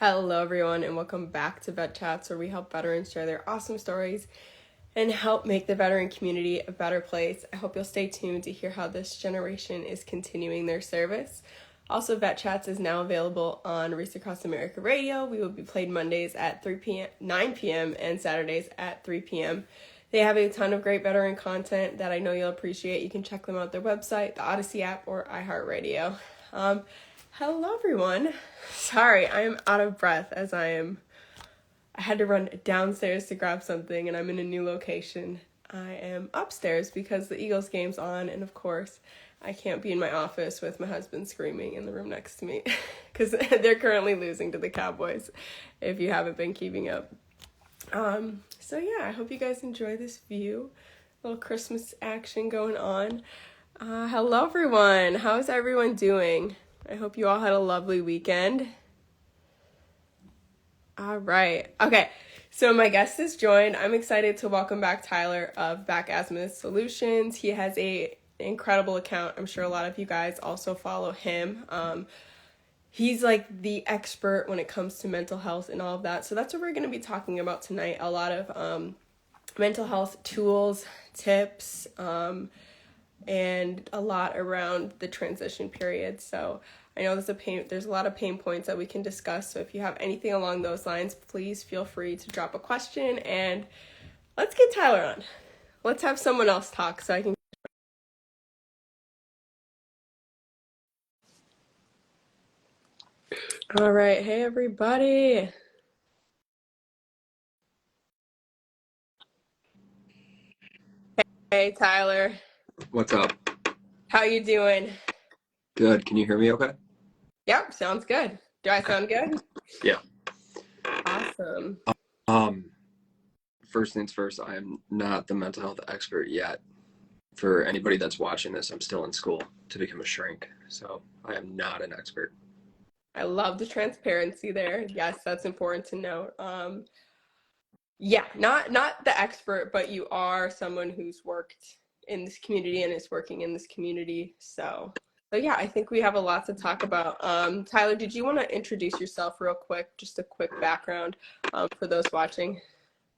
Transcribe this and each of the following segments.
Hello, everyone, and welcome back to Vet Chats, where we help veterans share their awesome stories and help make the veteran community a better place. I hope you'll stay tuned to hear how this generation is continuing their service. Also, Vet Chats is now available on Race Across America Radio. We will be played Mondays at 9 p.m. and Saturdays at 3 p.m. They have a ton of great veteran content that I know you'll appreciate. You can check them out at their website, the Odyssey app, or iHeartRadio. Hello, everyone. Sorry, I am out of breath as I had to run downstairs to grab something, and I'm in a new location. I am upstairs because the Eagles game's on, and of course, I can't be in my office with my husband screaming in the room next to me because they're currently losing to the Cowboys, if you haven't been keeping up. So yeah, I hope you guys enjoy this view. A little Christmas action going on. Hello, everyone. How's everyone doing? I hope you all had a lovely weekend. All right. Okay. So my guest has joined. I'm excited to welcome back Tyler of Back Asthma Solutions. He has an incredible account. I'm sure a lot of you guys also follow him. He's like the expert when it comes to mental health and all of that. So that's what we're going to be talking about tonight. A lot of mental health tools, tips, and a lot around the transition period. So I know there's a lot of pain points that we can discuss. So if you have anything along those lines, please feel free to drop a question, and let's get Tyler on. Let's have someone else talk so I can. All right. Hey, everybody. Hey, Tyler. What's up? How you doing? Good. Can you hear me okay? Yep, sounds good. Do I sound good? Yeah. Awesome. First things first, I am not the mental health expert yet. For anybody that's watching this, I'm still in school to become a shrink, so I am not an expert. I love the transparency there. Yes, that's important to note. Yeah, not the expert, but you are someone who's worked in this community and is working in this community. So yeah, I think we have a lot to talk about. Tyler, did you want to introduce yourself real quick? Just a quick background for those watching.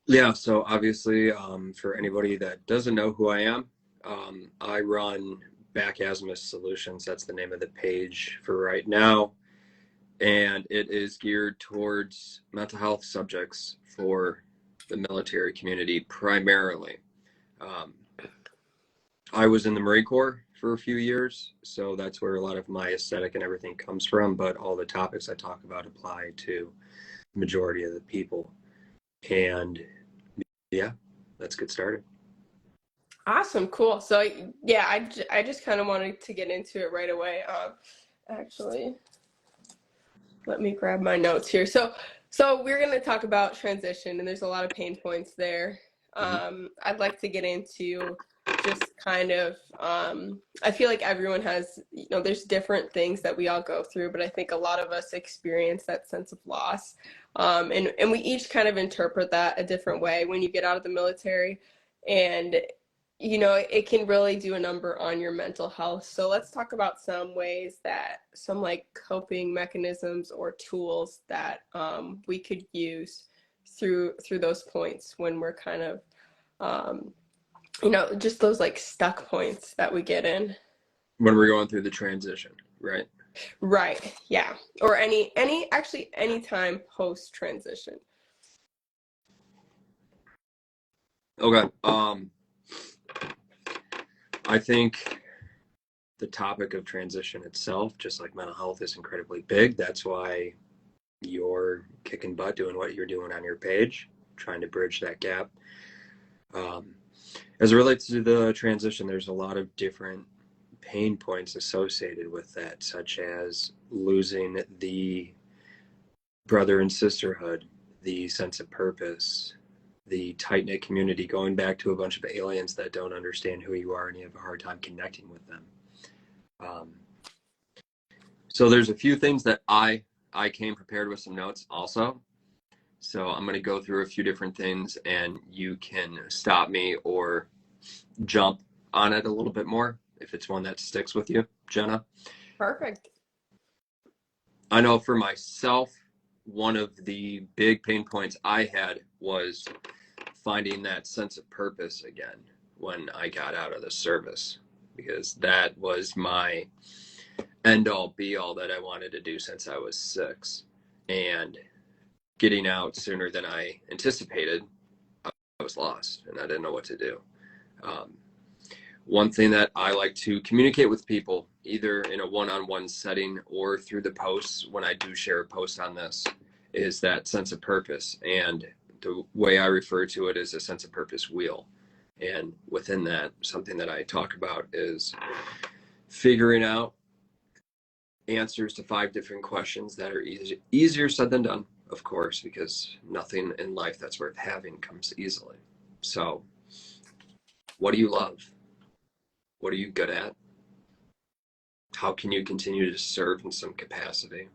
Yeah, so obviously, for anybody that doesn't know who I am, I run Back Asthma Solutions. That's the name of the page for right now. And it is geared towards mental health subjects for the military community primarily. I was in the Marine Corps for a few years, so that's where a lot of my aesthetic and everything comes from, but all the topics I talk about apply to the majority of the people. And yeah, let's get started. Awesome, cool. So yeah, I just kind of wanted to get into it right away. Actually, let me grab my notes here. So we're going to talk about transition, and there's a lot of pain points there. I'd like to get into just kind of, I feel like everyone has, there's different things that we all go through, but I think a lot of us experience that sense of loss. And we each kind of interpret that a different way when you get out of the military. And it can really do a number on your mental health. So let's talk about some ways some like coping mechanisms or tools that we could use through those points when we're kind of, just those like stuck points that we get in. When we're going through the transition, right? Right. Yeah. Or any time post transition. Okay. I think the topic of transition itself, just like mental health, is incredibly big. That's why you're kicking butt doing what you're doing on your page, trying to bridge that gap. As it relates to the transition, there's a lot of different pain points associated with that, such as losing the brother and sisterhood, the sense of purpose, the tight-knit community, going back to a bunch of aliens that don't understand who you are and you have a hard time connecting with them. So there's a few things that I came prepared with some notes also. So I'm going to go through a few different things, and you can stop me or jump on it a little bit more if it's one that sticks with you, Jenna. Perfect. I know for myself, one of the big pain points I had was finding that sense of purpose again when I got out of the service, because that was my end all be all that I wanted to do since I was 6. And getting out sooner than I anticipated, I was lost and I didn't know what to do. Um, One thing that I like to communicate with people, either in a one-on-one setting or through the posts when I do share a post on this, is that sense of purpose. And the way I refer to it is a sense of purpose wheel. And within that, something that I talk about is figuring out answers to 5 different questions that are easier said than done, of course, because nothing in life that's worth having comes easily. So, what do you love? What are you good at? How can you continue to serve in some capacity?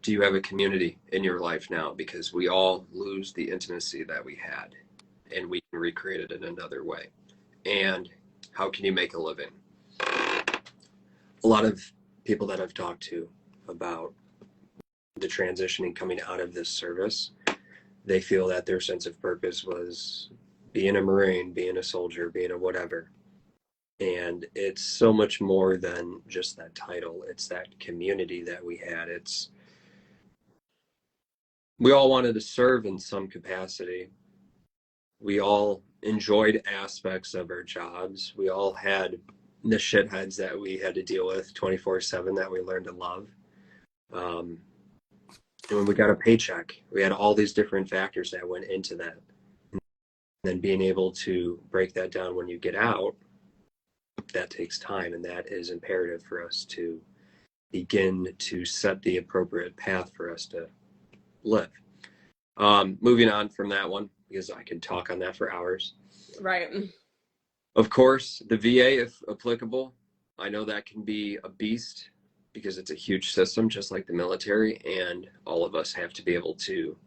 Do you have a community in your life now? Because we all lose the intimacy that we had, and we can recreate it in another way. And how can you make a living? A lot of people that I've talked to about the transitioning coming out of this service, they feel that their sense of purpose was being a Marine, being a soldier, being a whatever. And it's so much more than just that title. It's that community that we had. We all wanted to serve in some capacity. We all enjoyed aspects of our jobs. We all had the shitheads that we had to deal with 24/7 that we learned to love. And when we got a paycheck, we had all these different factors that went into that. And then being able to break that down when you get out, that takes time, and that is imperative for us to begin to set the appropriate path for us to live. Moving on from that one, because I could talk on that for hours. Right. Of course, the VA, if applicable, I know that can be a beast because it's a huge system, just like the military, and all of us have to be able to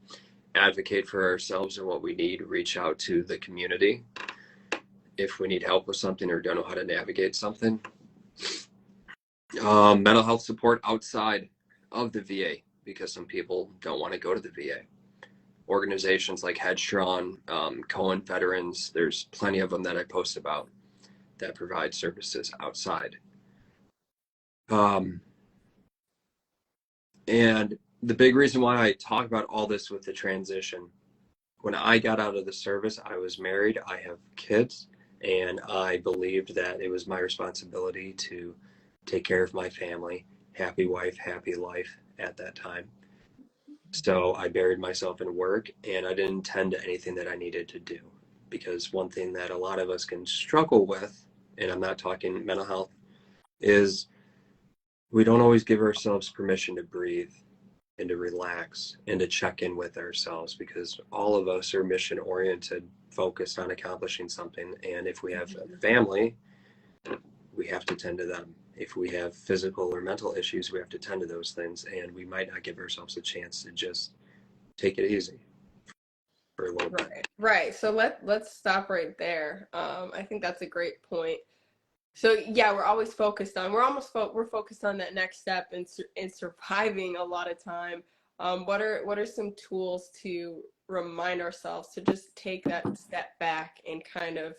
advocate for ourselves and what we need, reach out to the community if we need help with something or don't know how to navigate something. Mental health support outside of the VA, because some people don't want to go to the VA. Organizations like Headstrong, Cohen Veterans, there's plenty of them that I post about that provide services outside. And the big reason why I talk about all this with the transition, when I got out of the service, I was married, I have kids, and I believed that it was my responsibility to take care of my family. Happy wife, happy life at that time. So I buried myself in work, and I didn't tend to anything that I needed to do. Because one thing that a lot of us can struggle with, and I'm not talking mental health, is we don't always give ourselves permission to breathe and to relax and to check in with ourselves, because all of us are mission oriented, focused on accomplishing something. And if we have a family, we have to tend to them. If we have physical or mental issues, we have to tend to those things, and we might not give ourselves a chance to just take it easy for a little bit. Right. So let's stop right there. I think that's a great point. So yeah, we're always focused on we're focused on that next step in surviving a lot of time. What are some tools to remind ourselves to just take that step back and kind of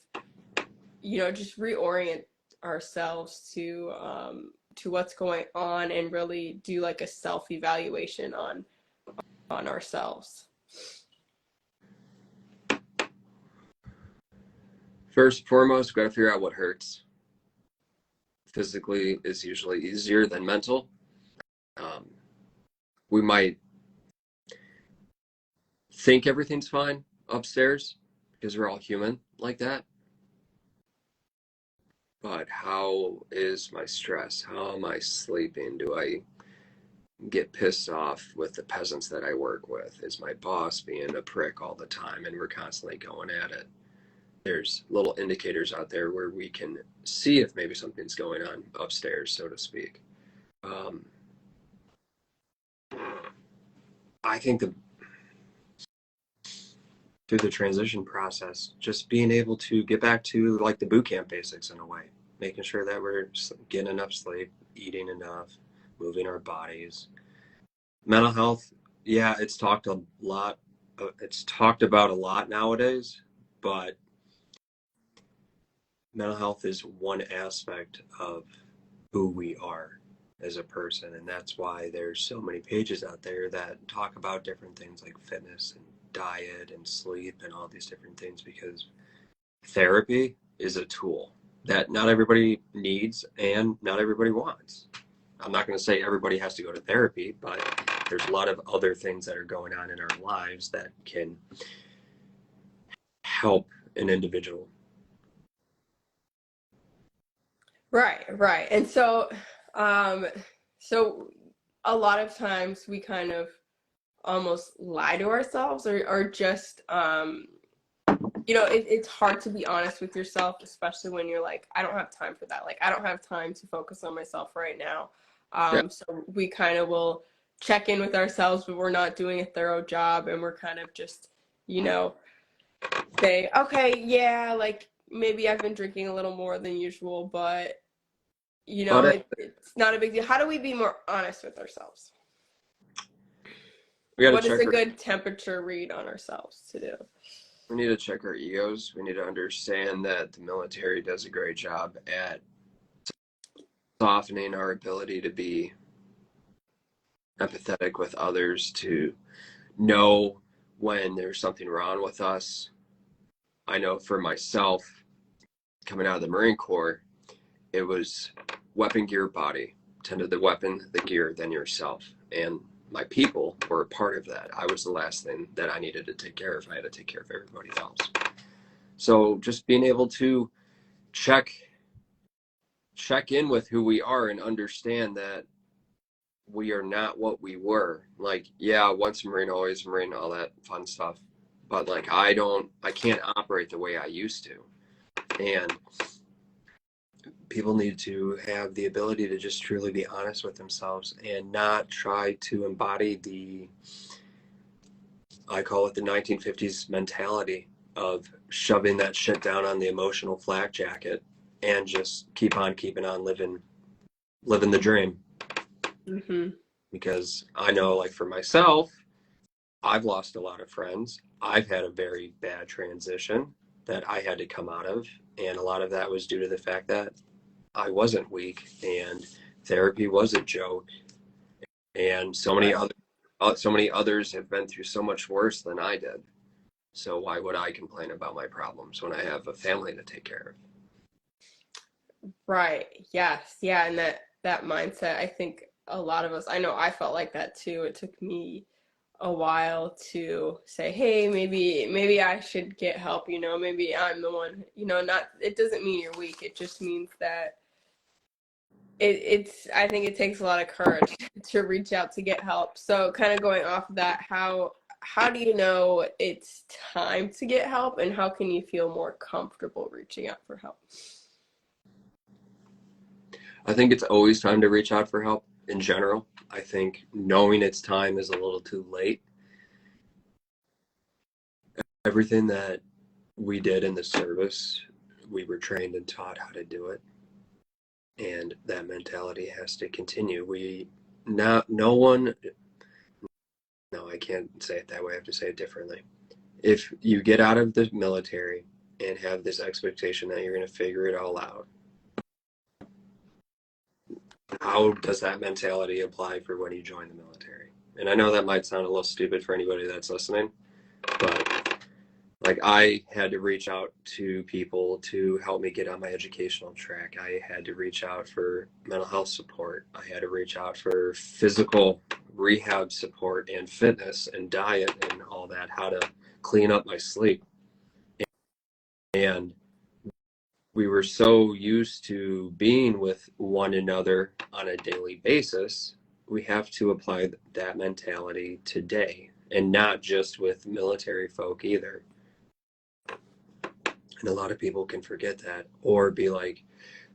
just reorient ourselves to what's going on and really do like a self evaluation on ourselves. First and foremost, we got to figure out what hurts. Physically is usually easier than mental. We might think everything's fine upstairs because we're all human like that. But how is my stress? How am I sleeping? Do I get pissed off with the peasants that I work with? Is my boss being a prick all the time and we're constantly going at it? There's little indicators out there where we can see if maybe something's going on upstairs, so to speak. I think through the transition process, just being able to get back to like the boot camp basics in a way, making sure that we're getting enough sleep, eating enough, moving our bodies, Mental health, yeah, it's talked a lot. It's talked about a lot nowadays, but mental health is one aspect of who we are as a person, and that's why there's so many pages out there that talk about different things like fitness and diet and sleep and all these different things, because therapy is a tool that not everybody needs and not everybody wants. I'm not going to say everybody has to go to therapy, but there's a lot of other things that are going on in our lives that can help an individual. Right, right. And so, um, so a lot of times we kind of almost lie to ourselves or just, it's hard to be honest with yourself, especially when you're like, I don't have time for that. Like, I don't have time to focus on myself right now. Yeah. So we kind of will check in with ourselves, but we're not doing a thorough job, and we're kind of just, you know, say, okay, yeah, like maybe I've been drinking a little more than usual, but But it's not a big deal. How do we be more honest with ourselves? we got to What is check a our, good temperature read on ourselves to do? we need to check our egos. We need to understand that the military does a great job at softening our ability to be empathetic with others, to know when there's something wrong with us. I know for myself, coming out of the Marine Corps, it was weapon, gear, body. Tend to the weapon, the gear, then yourself. And my people were a part of that. I was the last thing that I needed to take care of. I had to take care of everybody else. So just being able to check in with who we are and understand that we are not what we were. Like, yeah, once a Marine, always a Marine, all that fun stuff. But like, I can't operate the way I used to. And people need to have the ability to just truly be honest with themselves and not try to embody I call it the 1950s mentality of shoving that shit down on the emotional flak jacket and just keep on keeping on living the dream. Mm-hmm. Because I know, like, for myself, I've lost a lot of friends. I've had a very bad transition that I had to come out of, and a lot of that was due to the fact that I wasn't weak and therapy was a joke, and Right. so many others have been through so much worse than I did. So why would I complain about my problems when I have a family to take care Right. Yes. Yeah. And that mindset, I think a lot of us, I know I felt like that too. It took me a while to say, hey, maybe I should get help, maybe I'm the one, not it doesn't mean you're weak. It just means that it's I think it takes a lot of courage to reach out to get help. So kind of going off of that, how do you know it's time to get help, and how can you feel more comfortable reaching out for help? of? I think it's always time to reach out for help in general. I think knowing it's time is a little too late. Everything that we did in the service, we were trained and taught how to do it. And that mentality has to continue. No one, no, I can't say it that way. I have to say it differently. If you get out of the military and have this expectation that you're going to figure it all out, how does that mentality apply for when you join the military? And I know that might sound a little stupid for anybody that's listening, but like, I had to reach out to people to help me get on my educational track. I had to reach out for mental health support. I had to reach out for physical rehab support and fitness and diet and all that, how to clean up my sleep. And we were so used to being with one another on a daily basis, we have to apply that mentality today, and not just with military folk either. And a lot of people can forget that, or be like,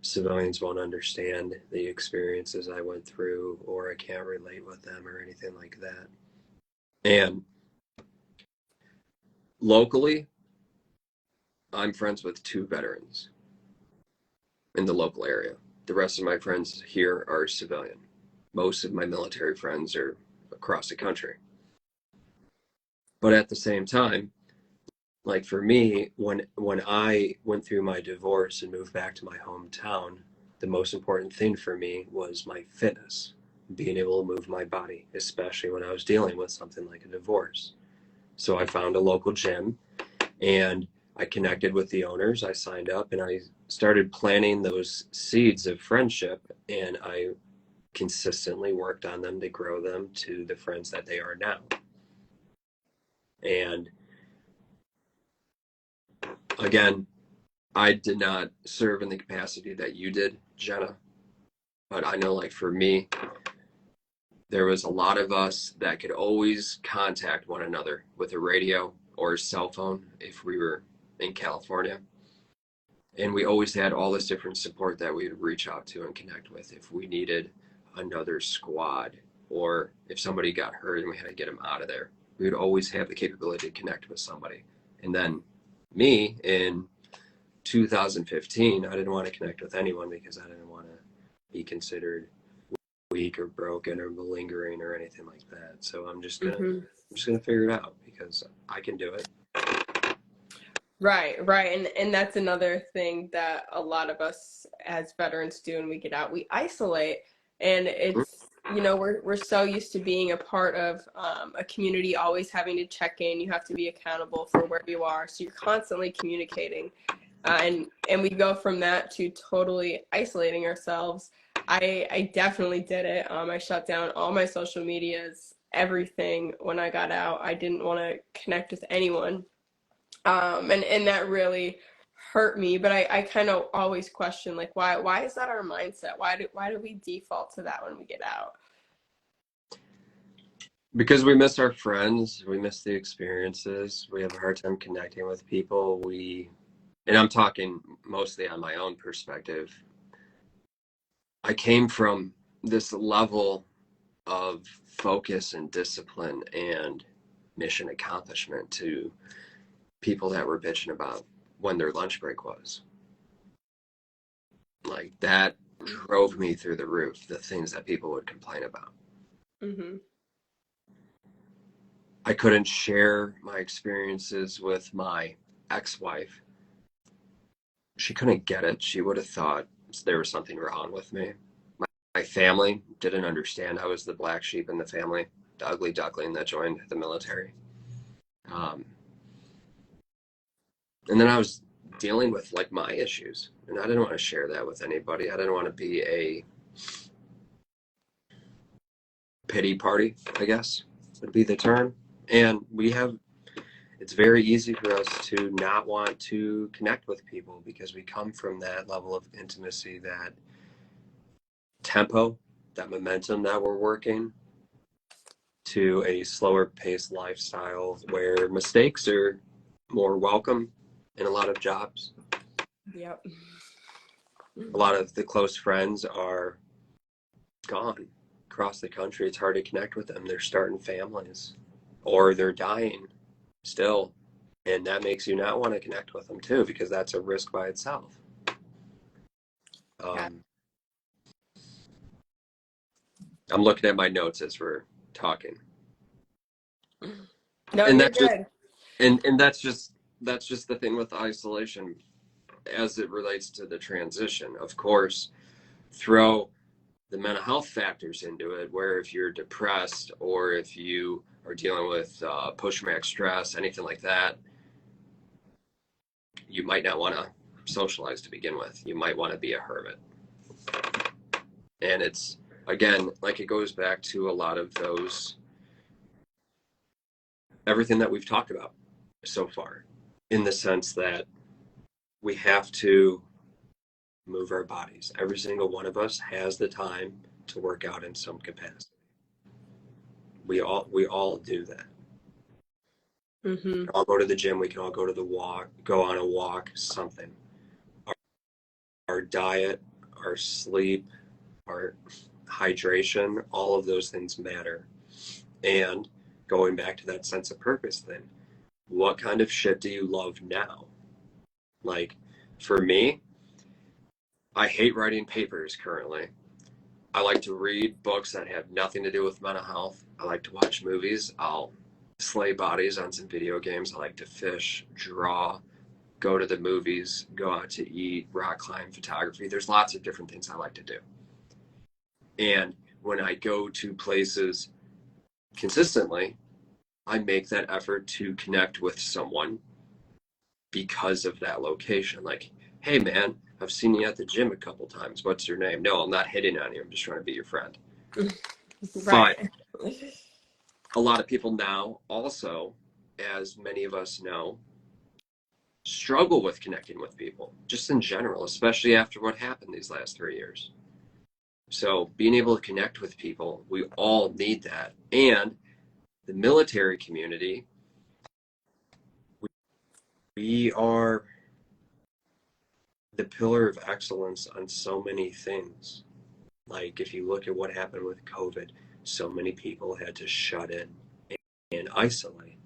civilians won't understand the experiences I went through, or I can't relate with them, or anything like that. And locally, I'm friends with 2 veterans in the local area. The rest of my friends here are civilian. Most of my military friends are across the country. But at the same time, like for me, when I went through my divorce and moved back to my hometown, the most important thing for me was my fitness, being able to move my body, especially when I was dealing with something like a divorce. So I found a local gym and I connected with the owners. I signed up and I started planting those seeds of friendship, and I consistently worked on them to grow them to the friends that they are now. And again, I did not serve in the capacity that you did, Jenna, but I know, like, for me, there was a lot of us that could always contact one another with a radio or a cell phone if we were in California. And we always had all this different support that we would reach out to and connect with if we needed another squad, or if somebody got hurt and we had to get them out of there. We would always have the capability to connect with somebody. And then me, in 2015, I didn't want to connect with anyone because I didn't want to be considered weak or broken or malingering or anything like that. So I'm just gonna figure it out because I can do it. Right, and that's another thing that a lot of us as veterans do when we get out. We isolate, and it's, we're so used to being a part of a community, always having to check in. You have to be accountable for where you are, so you're constantly communicating, and we go from that to totally isolating ourselves. I definitely did it. I shut down all my social medias, everything when I got out. I didn't want to connect with anyone. And that really hurt me, but I kind of always question, like, why is that our mindset? Why do we default to that when we get out? Because we miss our friends, we miss the experiences, we have a hard time connecting with people. And I'm talking mostly on my own perspective. I came from this level of focus and discipline and mission accomplishment to people that were bitching about when their lunch break was. Like, that drove me through the roof, the things that people would complain about. Mm-hmm. I couldn't share my experiences with my ex-wife. She couldn't get it. She would have thought there was something wrong with me. My family didn't understand I was the black sheep in the family, the ugly duckling that joined the military. And then I was dealing with, like, my issues, and I didn't want to share that with anybody. I didn't want to be a pity party, I guess would be the term. And it's very easy for us to not want to connect with people because we come from that level of intimacy, that tempo, that momentum that we're working, to a slower paced lifestyle where mistakes are more welcome in a lot of jobs. Yep. A lot of the close friends are gone across the country. It's hard to connect with them. They're starting families or they're dying still. And that makes you not want to connect with them too, because that's a risk by itself. Yeah. I'm looking at my notes as we're talking. No, And you're that's just good. and that's just the thing with isolation as it relates to the transition. Of course, throw the mental health factors into it, where if you're depressed or if you are dealing with post-traumatic stress, anything like that, you might not want to socialize to begin with. You might want to be a hermit. And it's, again, like, it goes back to a lot of everything that we've talked about so far, in the sense that we have to move our bodies. Every single one of us has the time to work out in some capacity. We all do that. Mm-hmm. We can all go to the gym. We can all go on a walk, something. Our diet, our sleep, our hydration, all of those things matter. And going back to that sense of purpose thing, what kind of shit do you love now? Like, for me, I hate writing papers currently. I like to read books that have nothing to do with mental health. I like to watch movies. I'll slay bodies on some video games. I like to fish, draw, go to the movies, go out to eat, rock climb, photography. There's lots of different things I like to do. And when I go to places consistently, I make that effort to connect with someone because of that location. Like, hey man, I've seen you at the gym a couple times. What's your name? No, I'm not hitting on you. I'm just trying to be your friend. But Right. a lot of people now also, as many of us know, struggle with connecting with people, just in general, especially after what happened these last 3 years. So being able to connect with people, we all need that. And the military community, we are the pillar of excellence on so many things. Like if you look at what happened with COVID, so many people had to shut in and isolate.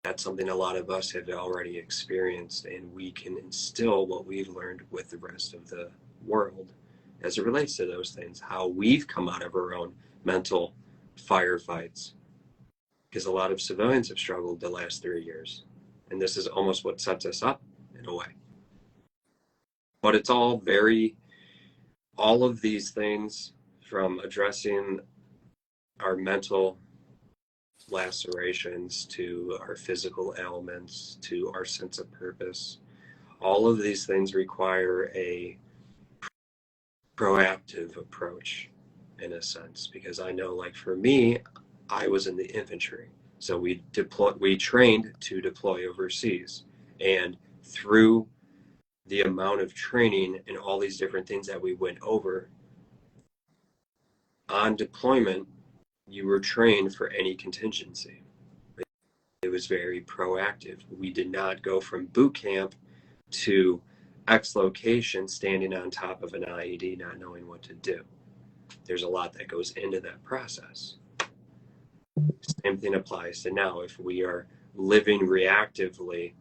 That's something a lot of us have already experienced, and we can instill what we've learned with the rest of the world as it relates to those things, how we've come out of our own mental firefights. Because a lot of civilians have struggled the last 3 years, and this is almost what sets us up in a way. But it's all of these things, from addressing our mental lacerations to our physical ailments to our sense of purpose, all of these things require a proactive approach in a sense, because I know, like for me, I was in the infantry, so we trained to deploy overseas, and through the amount of training and all these different things that we went over on deployment, you were trained for any contingency. It was very proactive. We did not go from boot camp to X location standing on top of an IED not knowing what to do. There's a lot that goes into that process. Same thing applies to now. If we are living reactively,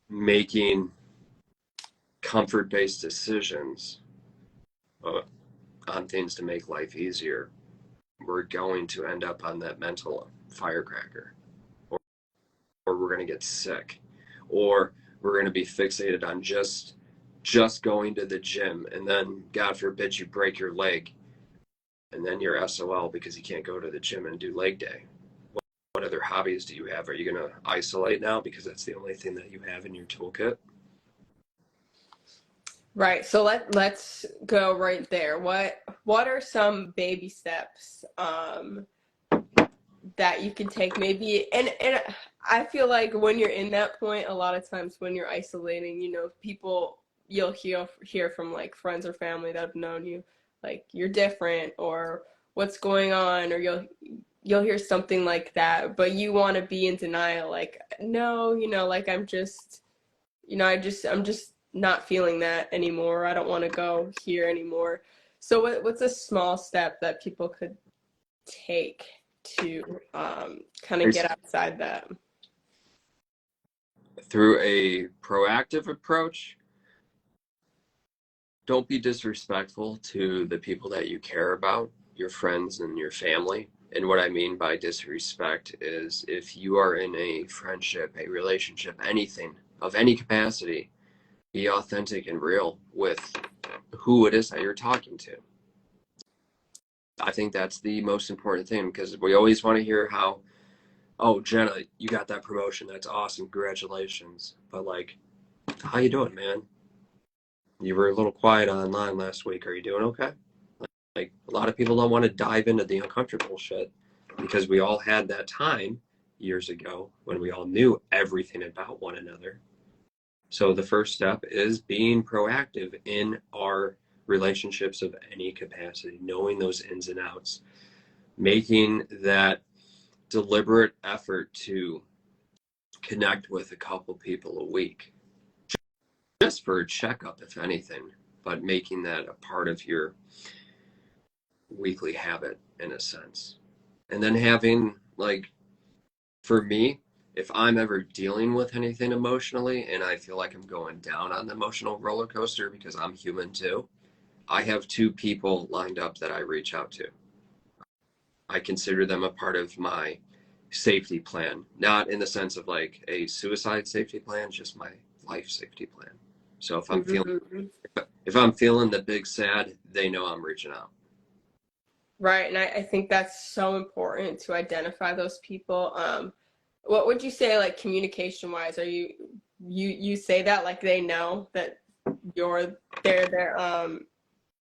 making comfort-based decisions on things to make life easier, we're going to end up on that mental firecracker, or we're going to get sick, or we're going to be fixated on just going to the gym, and then God forbid you break your leg, and then you're SOL because you can't go to the gym and do leg day. What other hobbies do you have? Are you going to isolate now because that's the only thing that you have in your toolkit? Right. So let's go right there. What are some baby steps that you can take maybe, and I feel like when you're in that point, a lot of times when you're isolating, people, you'll hear from like friends or family that have known you, like you're different or what's going on, or you'll hear something like that, but you want to be in denial, like no, like I'm just not feeling that anymore. I don't want to go here anymore. So what's a small step that people could take to kind of get outside that? Through a proactive approach, don't be disrespectful to the people that you care about, your friends and your family. And what I mean by disrespect is, if you are in a friendship, a relationship, anything of any capacity, be authentic and real with who it is that you're talking to. I think that's the most important thing, because we always want to hear how, oh, Jenna, you got that promotion. That's awesome. Congratulations. But like, how you doing, man? You were a little quiet online last week. Are you doing okay? Like a lot of people don't want to dive into the uncomfortable shit, because we all had that time years ago when we all knew everything about one another. So the first step is being proactive in our relationships of any capacity, knowing those ins and outs, making that deliberate effort to connect with a couple people a week, just for a checkup, if anything, but making that a part of your weekly habit in a sense. And then having, like, for me, if I'm ever dealing with anything emotionally and I feel like I'm going down on the emotional roller coaster, because I'm human too, I have two people lined up that I reach out to. I consider them a part of my safety plan, not in the sense of like a suicide safety plan, just my life safety plan. So Mhm. if I'm feeling the big sad, they know I'm reaching out. Right, and I think that's so important to identify those people. What would you say, like communication wise? Are you say that like they know that you're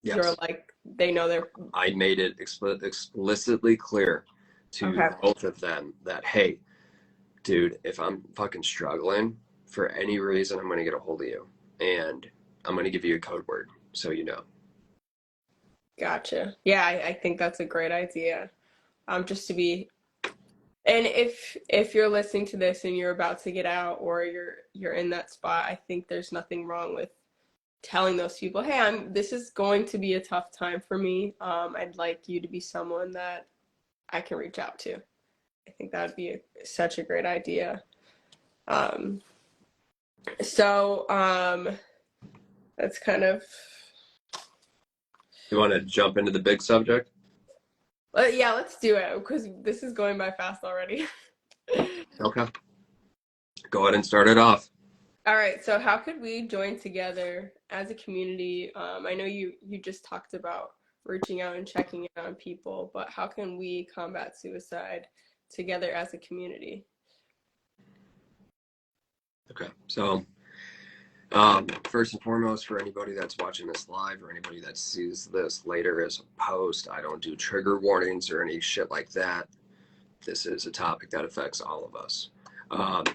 you're Yes, like they know they're I made it explicitly clear to okay. both of them that, hey, dude, if I'm fucking struggling for any reason, I'm going to get a hold of you and I'm going to give you a code word so you know. Gotcha. Yeah, I think that's a great idea. Just to be, and if you're listening to this and you're about to get out or you're in that spot, I think there's nothing wrong with telling those people, hey, this is going to be a tough time for me. I'd like you to be someone that I can reach out to. I think that would be such a great idea. Um, so that's kind of You want to jump into the big subject? yeah, let's do it because this is going by fast already. Okay. Go ahead and start it off. All right, so how could we join together as a community? I know you just talked about reaching out and checking in on people, but how can we combat suicide together as a community? Okay. So, first and foremost, for anybody that's watching this live or anybody that sees this later as a post, I don't do trigger warnings or any shit like that. This is a topic that affects all of us. Um,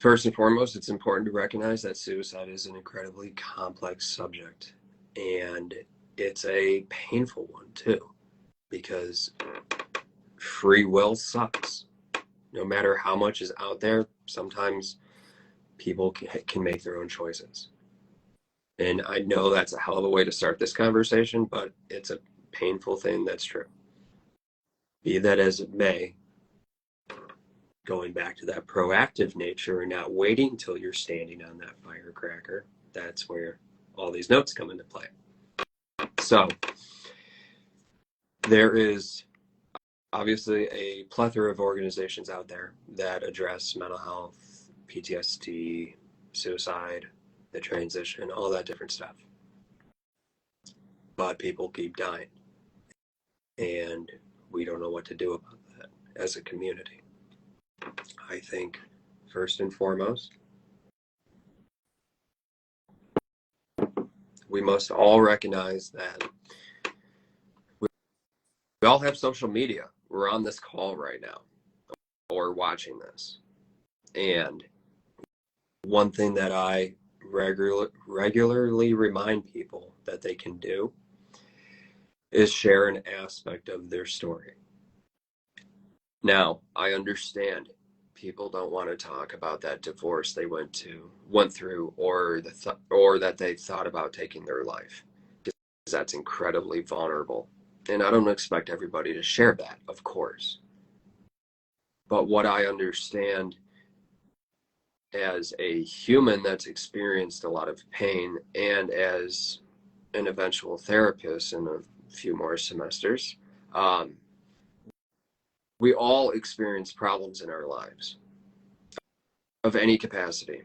First and foremost, it's important to recognize that suicide is an incredibly complex subject, and it's a painful one too, because free will sucks. No matter how much is out there, sometimes people can make their own choices. And I know that's a hell of a way to start this conversation, but it's a painful thing that's true. Be that as it may, going back to that proactive nature and not waiting until you're standing on that firecracker, that's where all these notes come into play. So there is obviously a plethora of organizations out there that address mental health, PTSD, suicide, the transition, all that different stuff. But people keep dying, and we don't know what to do about that as a community. I think first and foremost, we must all recognize that we all have social media. We're on this call right now or watching this. And one thing that I regularly remind people that they can do is share an aspect of their story. Now, I understand people don't want to talk about that divorce they went through, or or that they thought about taking their life, because that's incredibly vulnerable. And I don't expect everybody to share that, of course. But what I understand as a human that's experienced a lot of pain and as an eventual therapist in a few more semesters, we all experience problems in our lives of any capacity.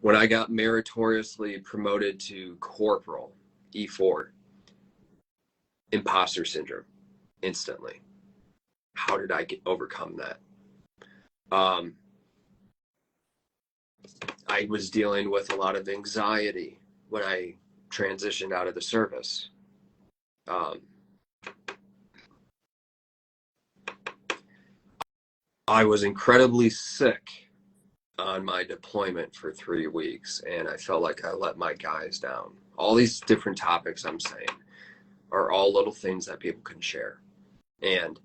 When I got meritoriously promoted to corporal, E4, imposter syndrome, instantly. How did I overcome that? I was dealing with a lot of anxiety when I transitioned out of the service. Um, I was incredibly sick on my deployment for 3 weeks, and I felt like I let my guys down. All these different topics I'm saying are all little things that people can share. And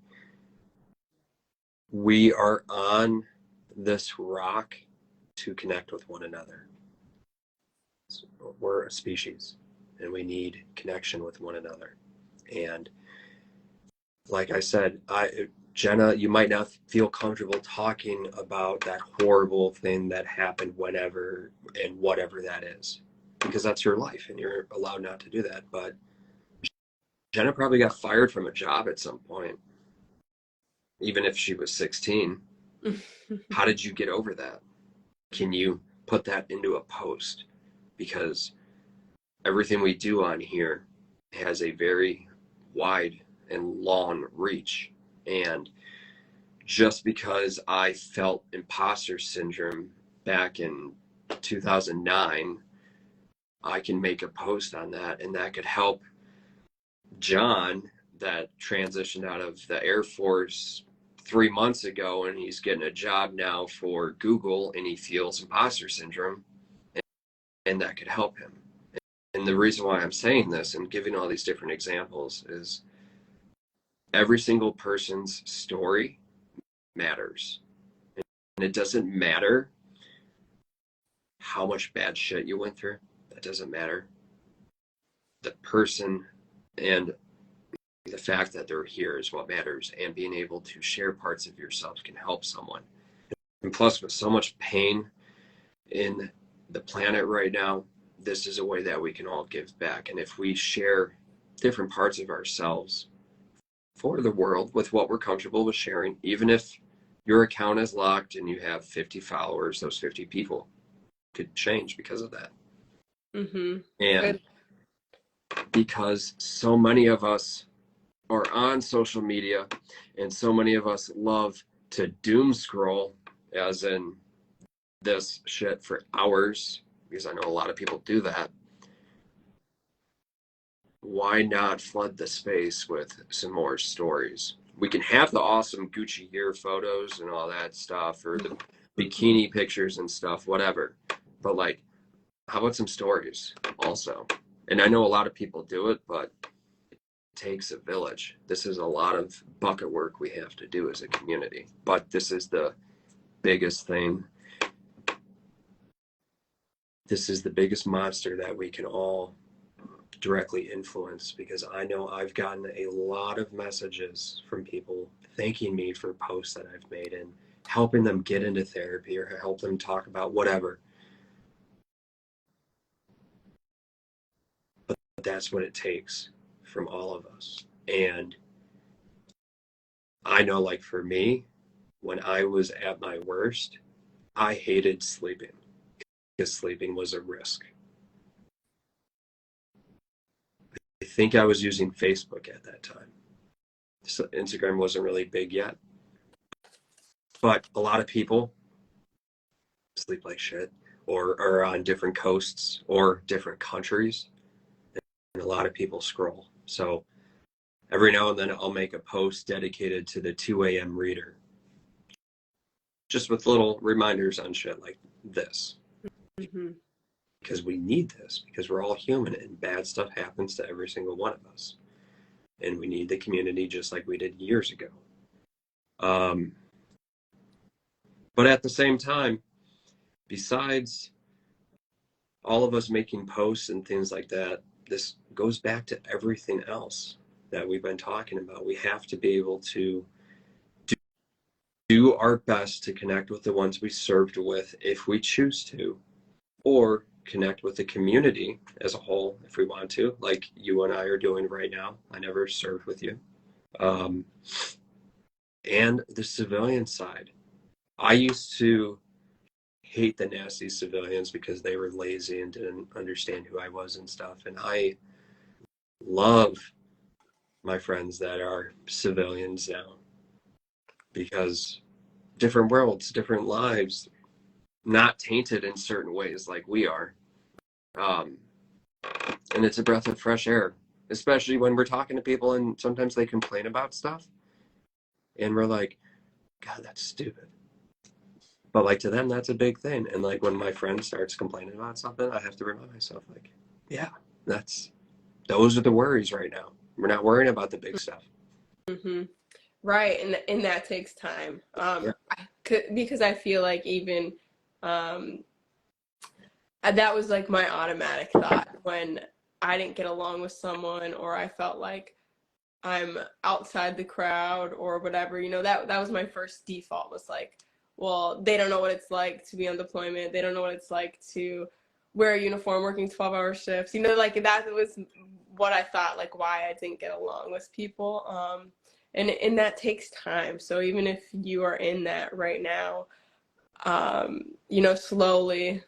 we are on this rock to connect with one another. We're a species, and we need connection with one another. And like I said, Jenna, you might not feel comfortable talking about that horrible thing that happened whenever and whatever that is. because that's your life and you're allowed not to do that. But Jenna probably got fired from a job at some point, even if she was 16. How did you get over that? Can you put that into a post? Because everything we do on here has a very wide and long reach. And just because I felt imposter syndrome back in 2009, I can make a post on that, and that could help John that transitioned out of the Air Force 3 months ago, and he's getting a job now for Google, and he feels imposter syndrome, and that could help him. And the reason why I'm saying this and giving all these different examples is every single person's story matters. And it doesn't matter how much bad shit you went through. That doesn't matter. The person and the fact that they're here is what matters. And being able to share parts of yourself can help someone. And plus, with so much pain in the planet right now, this is a way that we can all give back. And if we share different parts of ourselves for the world with what we're comfortable with sharing, even if your account is locked and you have 50 followers, those 50 people could change because of that. Mm-hmm. And because so many of us are on social media and so many of us love to doom scroll, as in this shit for hours, because I know a lot of people do that. Why not flood the space with some more stories? We can have the awesome Gucci gear photos and all that stuff, or the bikini pictures and stuff, whatever. But like, how about some stories also? And I know a lot of people do it, but it takes a village. This is a lot of bucket work we have to do as a community. But this is the biggest thing. This is the biggest monster that we can all directly influence, because I know I've gotten a lot of messages from people thanking me for posts that I've made and helping them get into therapy or help them talk about whatever. But that's what it takes from all of us. And I know, like for me, when I was at my worst, I hated sleeping because sleeping was a risk. I think I was using Facebook at that time. So Instagram wasn't really big yet. But a lot of people sleep like shit or are on different coasts or different countries. And a lot of people scroll. So every now and then I'll make a post dedicated to the 2 a.m. reader. Just with little reminders on shit like this. Mm-hmm. Because we need this, because we're all human and bad stuff happens to every single one of us. And we need the community just like we did years ago. But at the same time, besides all of us making posts and things like that, this goes back to everything else that we've been talking about. We have to be able to do our best to connect with the ones we served with if we choose to, or connect with the community as a whole if we want to, like you and I are doing right now. I never served with you. And the civilian side. I used to hate the nasty civilians because they were lazy and didn't understand who I was and stuff. And I love my friends that are civilians now, because different worlds, different lives, not tainted in certain ways like we are. And it's a breath of fresh air, especially when we're talking to people and sometimes they complain about stuff and we're like, God, that's stupid. But like to them, that's a big thing. And like when my friend starts complaining about something, I have to remind myself, like, yeah, those are the worries right now. We're not worrying about the big stuff. Mm-hmm. Right, and that takes time. Yeah. Because I feel like even that was like my automatic thought when I didn't get along with someone or I felt like I'm outside the crowd or whatever. That was my first default, was like, well, they don't know what it's like to be on deployment. They don't know what it's like to wear a uniform working 12-hour shifts. You know, like that was what I thought, like why I didn't get along with people. And that takes time. So even if you are in that right now, you know, slowly,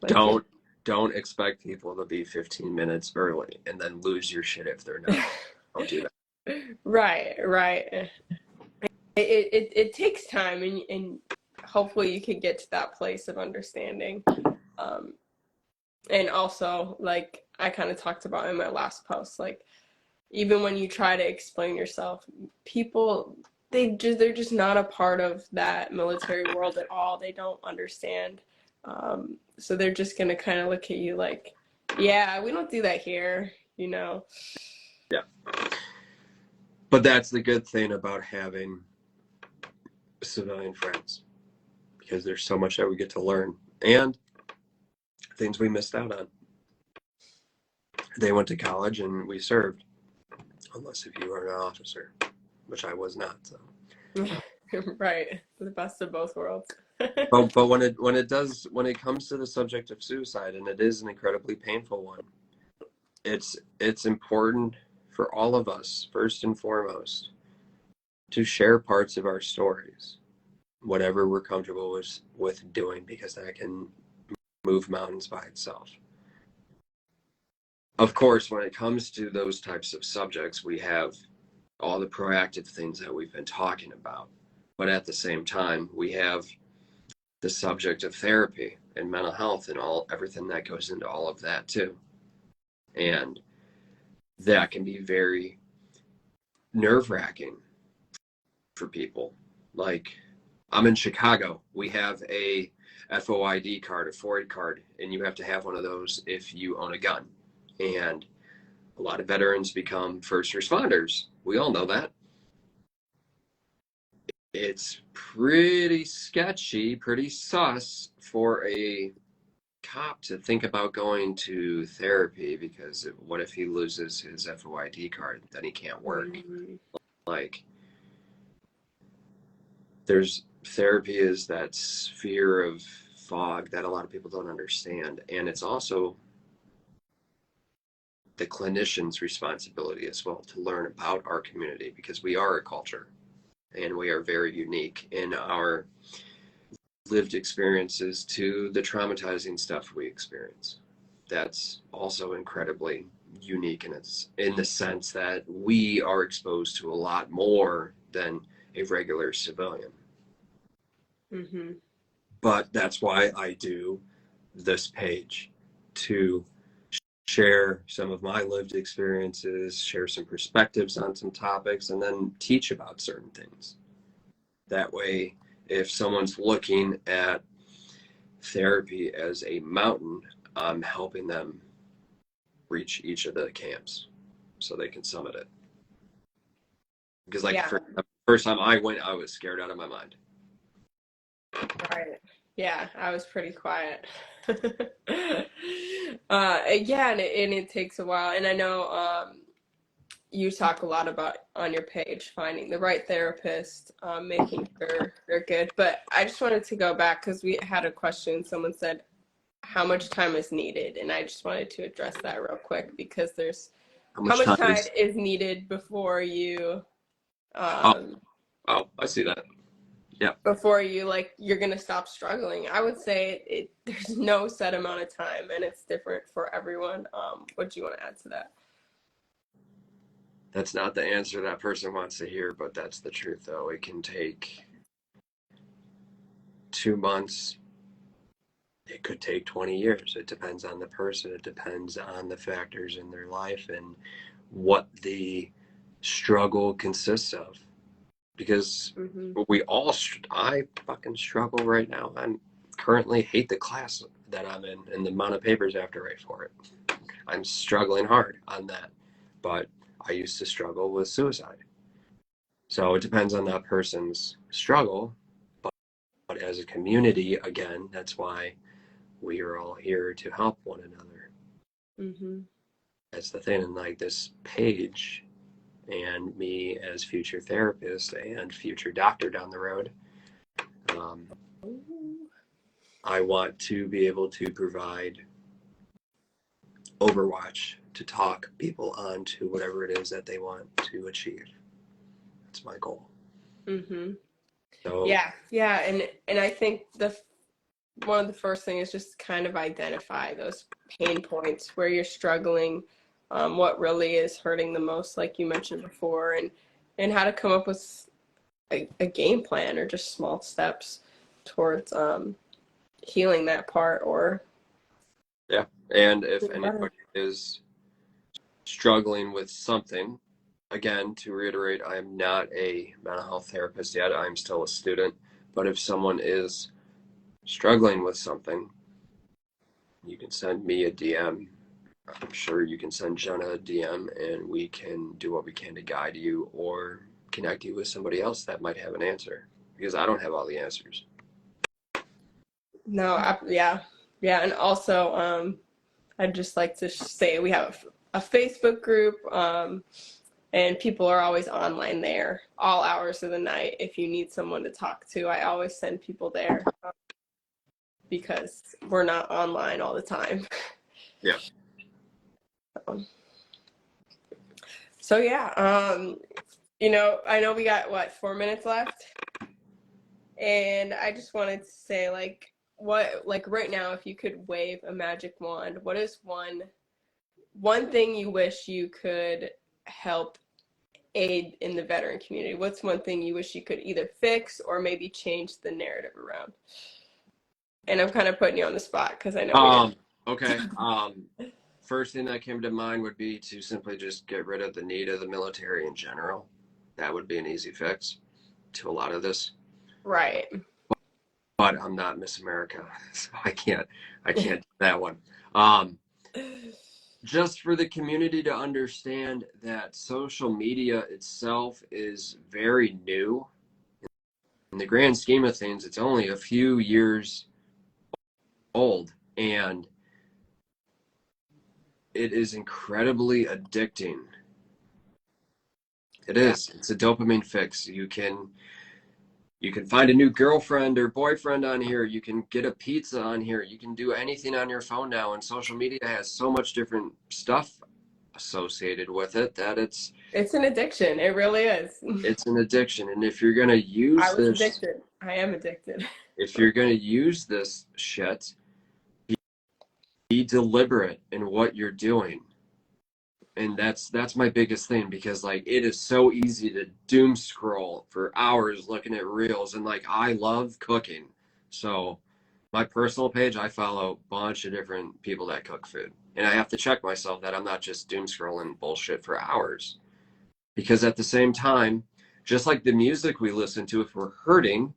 like Don't expect people to be 15 minutes early and then lose your shit if they're not. Don't do that. right. It takes time, and hopefully you can get to that place of understanding. Um, and also, like I kind of talked about in my last post, like even when you try to explain yourself, people they're just not a part of that military world at all. They don't understand. So they're just gonna kind of look at you like, yeah, we don't do that here, you know. Yeah. But that's the good thing about having civilian friends, because there's so much that we get to learn and things we missed out on. They went to college and we served, unless if you were an officer, which I was not. So. Right, the best of both worlds. But when it comes to the subject of suicide, and it is an incredibly painful one, it's important for all of us, first and foremost, to share parts of our stories, whatever we're comfortable with doing, because that can move mountains by itself. Of course, when it comes to those types of subjects, we have all the proactive things that we've been talking about. But at the same time, we have the subject of therapy and mental health and everything that goes into all of that too. And that can be very nerve-wracking for people. Like, I'm in Chicago. We have a FOID card, a FOID card, and you have to have one of those if you own a gun. And a lot of veterans become first responders. We all know that. It's pretty sketchy, pretty sus for a cop to think about going to therapy, because what if he loses his FOID card? Then he can't work. Mm-hmm. Like, there's therapy is that sphere of fog that a lot of people don't understand. And it's also the clinician's responsibility as well to learn about our community, because we are a culture and we are very unique in our lived experiences to the traumatizing stuff we experience. That's also incredibly unique, and it's in the sense that we are exposed to a lot more than a regular civilian. Mm-hmm. But that's why I do this page, to share some of my lived experiences, share some perspectives on some topics, and then teach about certain things. That way, if someone's looking at therapy as a mountain, I'm helping them reach each of the camps so they can summit it. Because, like, Yeah. the first time I went, I was scared out of my mind. Right. Yeah, I was pretty quiet. Yeah, and it takes a while. And I know you talk a lot about on your page finding the right therapist, making sure they're good. But I just wanted to go back because we had a question. Someone said, how much time is needed? And I just wanted to address that real quick, because there's how much time is needed before you Oh, I see that. Yeah. before you like you're gonna stop struggling. I would say there's no set amount of time, and it's different for everyone. What do you want to add to that? That's not the answer that person wants to hear, but that's the truth, though. It can take 2 months. It could take 20 years. It depends on the person. It depends on the factors in their life and what the struggle consists of. Because Mm-hmm. I fucking struggle right now. I currently hate the class that I'm in and the amount of papers I have to write for it. I'm struggling hard on that. But I used to struggle with suicide. So it depends on that person's struggle. But as a community, again, that's why we are all here to help one another. Mm-hmm. That's the thing. And like this page, and me as future therapist and future doctor down the road, I want to be able to provide overwatch to talk people on to whatever it is that they want to achieve. That's my goal. Mm-hmm. So Yeah, and I think the one of the first things is just kind of identify those pain points where you're struggling, what really is hurting the most, like you mentioned before, and how to come up with a game plan or just small steps towards healing that part or yeah, and if getting better. anybody is struggling with something, again, to reiterate, I am not a mental health therapist yet. I'm still a student. But if someone is struggling with something, you can send me a DM. I'm sure you can send Jenna a DM, and we can do what we can to guide you or connect you with somebody else that might have an answer, because I don't have all the answers. No, yeah, and also I'd just like to say we have a Facebook group, and people are always online there, all hours of the night. If you need someone to talk to, I always send people there because we're not online all the time. Yeah. So yeah, I know we got what 4 minutes left, and I just wanted to say like right now, if you could wave a magic wand, what is one thing you wish you could help aid in the veteran community? What's one thing you wish you could either fix or maybe change the narrative around? And I'm kind of putting you on the spot because I know we didn't. Okay. First thing that came to mind would be to simply just get rid of the need of the military in general. That would be an easy fix to a lot of this. Right. But I'm not Miss America, so I can't do that one. Um, just for the community to understand that social media itself is very new. In the grand scheme of things, it's only a few years old, and it is incredibly addicting. It Yeah. is. It's a dopamine fix. You can find a new girlfriend or boyfriend on here. You can get a pizza on here. You can do anything on your phone now, and social media has so much different stuff associated with it that It's an addiction. It really is. it's an addiction. And if you're going to I use was this addicted. I am addicted. if you're going to use this shit, be deliberate in what you're doing. And that's my biggest thing, because like it is so easy to doom scroll for hours looking at reels, and like I love cooking. So my personal page, I follow a bunch of different people that cook food. And I have to check myself that I'm not just doom scrolling bullshit for hours. Because at the same time, just like the music we listen to, if we're hurting,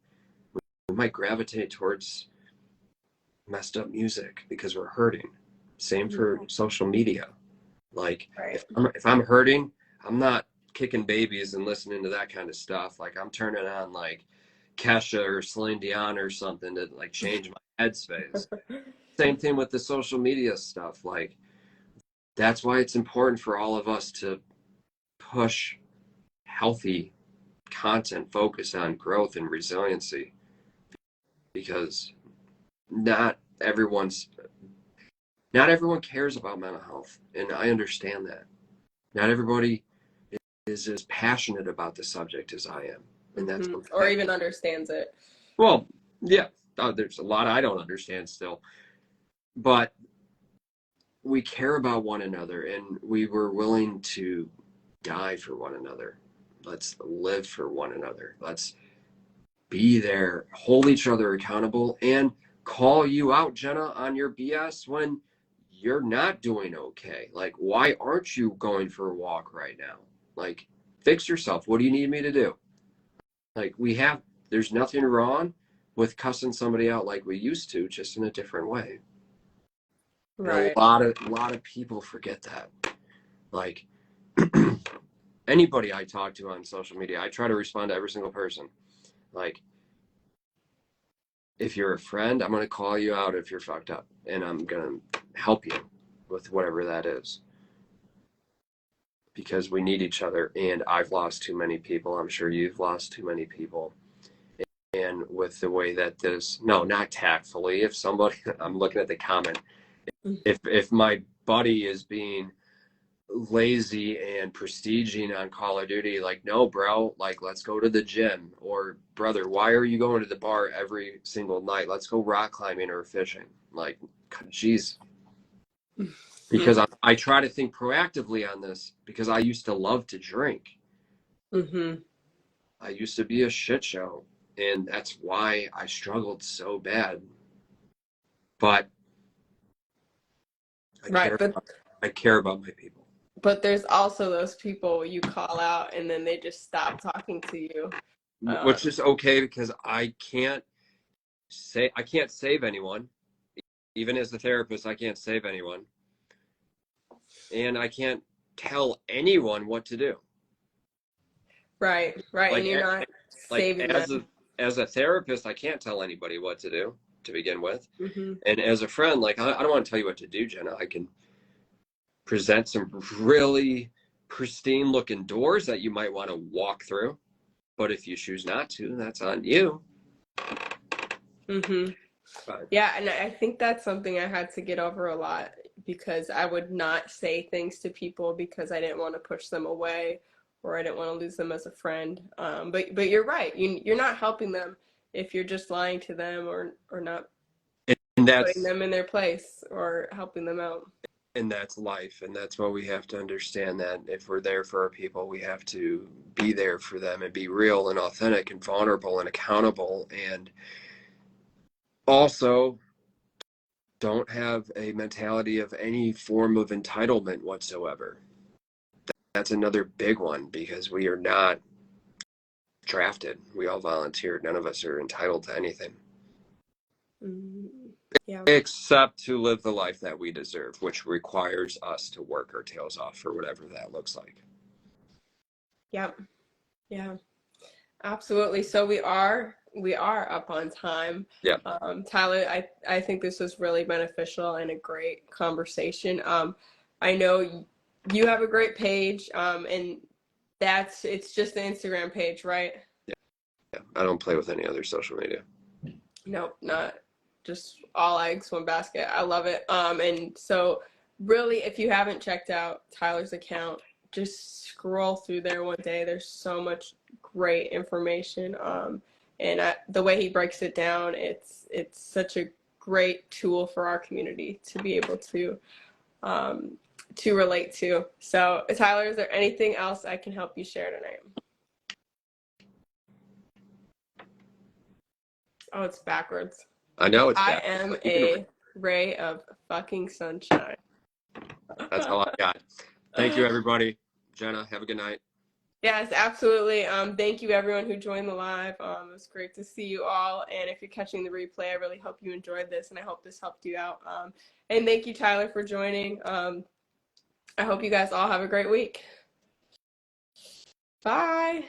we might gravitate towards messed up music because we're hurting. Same for social media. Like Right. if I'm hurting, I'm not kicking babies and listening to that kind of stuff. Like I'm turning on like Kesha or Celine Dion or something to like change my headspace. Same thing with the social media stuff. Like that's why it's important for all of us to push healthy content, focus on growth and resiliency, because not everyone's not everyone cares about mental health, and I understand that. Not everybody is as passionate about the subject as I am, and that's Or okay. even understands it. Well, yeah, there's a lot I don't understand still, but we care about one another, and we were willing to die for one another. Let's live for one another. Let's be there, hold each other accountable, and call you out, Jenna, on your BS when you're not doing okay. Like, why aren't you going for a walk right now? Like, fix yourself. What do you need me to do? Like, there's nothing wrong with cussing somebody out like we used to, just in a different way. And Right. a lot of people forget that. Like, anybody I talk to on social media, I try to respond to every single person. Like, if you're a friend, I'm going to call you out if you're fucked up, and I'm going to help you with whatever that is, because we need each other. And I've lost too many people. I'm sure you've lost too many people. And with the way that no, not tactfully. If somebody, I'm looking at the comment, if my buddy is being lazy and prestiging on Call of Duty, like, no, bro, like, let's go to the gym. Or, brother, why are you going to the bar every single night? Let's go rock climbing or fishing. Like, geez. Because I try to think proactively on this, because I used to love to drink. Mm-hmm. I used to be a shit show, and that's why I struggled so bad. But Right, I care about my people. but there's also those people you call out and then they just stop talking to you. Which is okay, because I can't save anyone. Even as a therapist, I can't save anyone. And I can't tell anyone what to do. Right, Like, and you're not saving them. As a therapist, I can't tell anybody what to do to begin with. Mm-hmm. And as a friend, like, I don't want to tell you what to do, Jenna. I can present some really pristine looking doors that you might want to walk through. But if you choose not to, that's on you. Mm-hmm. Yeah, and I think that's something I had to get over a lot, because I would not say things to people because I didn't want to push them away, or I didn't want to lose them as a friend. But you're right. You're not helping them if you're just lying to them, or not And putting them in their place or helping them out. And that's life, and that's what we have to understand, that if we're there for our people, we have to be there for them and be real and authentic and vulnerable and accountable, and also don't have a mentality of any form of entitlement whatsoever. That's another big one, because we are not drafted. We all volunteered. None of us are entitled to anything. Yeah. Except to live the life that we deserve, which requires us to work our tails off for whatever that looks like. Yep. Yeah. Absolutely. So we are up on time. Yeah. Tyler, I think this was really beneficial and a great conversation. I know you have a great page, and it's just the Instagram page, right? Yeah. I don't play with any other social media. Nope, not just all eggs, one basket. I love it. And so really, if you haven't checked out Tyler's account, just scroll through there one day. There's so much great information. And the way he breaks it down, it's such a great tool for our community to be able to relate to. So, Tyler, is there anything else I can help you share tonight? Oh, it's backwards. I know it's I backwards. am a ray of fucking sunshine. That's all I got. Thank you, everybody. Jenna, have a good night. Yes, absolutely. Thank you, everyone who joined the live. It was great to see you all. And if you're catching the replay, I really hope you enjoyed this, and I hope this helped you out. And thank you, Tyler, for joining. I hope you guys all have a great week. Bye.